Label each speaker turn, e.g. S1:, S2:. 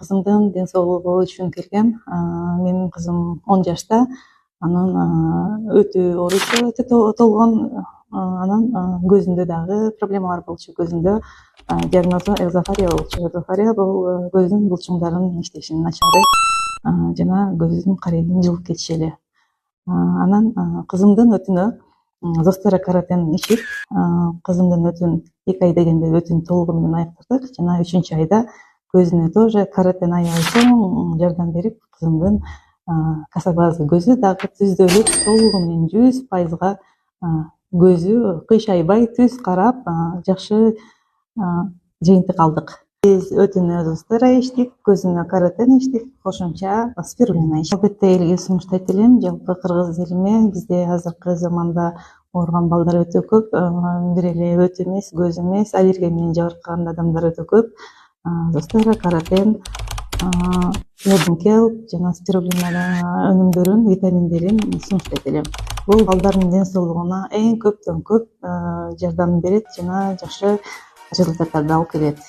S1: кызымдын ден соолугу үчүн келгем. Менин кызым 10 жашта. Анын өтө ооручу, өтө толгон. Анан көзүндө дагы проблемалар болчу. Көзүндө диагнозу экзофория болчу. Экзофория бул көздүн булчуңдарынын иштешинин начары жана көздүн карайдын жылып кетиши эле. Анан кызымдын өтүнө Зостера каратен ичип, кызымдын өтүн 2 ай дегенде өтүн толугу менен аяктырдык жана 3-чү айда көзүнө тоже каратен аябай чоң жардам берип, кызымдын косоглазый көзү дагы түздөлүп, толугу менен 100%га көзү кыйшайбай түз карап, жакшы жыйынтык алдык. Биз өтүнө Зостера иштик, көзүнө каратен иштик, кошумча спирулина иштик. Албетте элге сунуштайт элем, жалпы кыргыз элиме бизде азыркы заманда ооруган балдар өтө көп. Бир эле өтү эмес, көз эмес, аллергия менен жабыркаган адамдар өтө көп. Зостера, каратен, Мединкел жана спирулина өнүмдөрүн, витаминдерин сунуштайт элем. Бул балдардын ден соолугуна эң көптөн көп жардам берет жана жакшы результаттарды алып келет.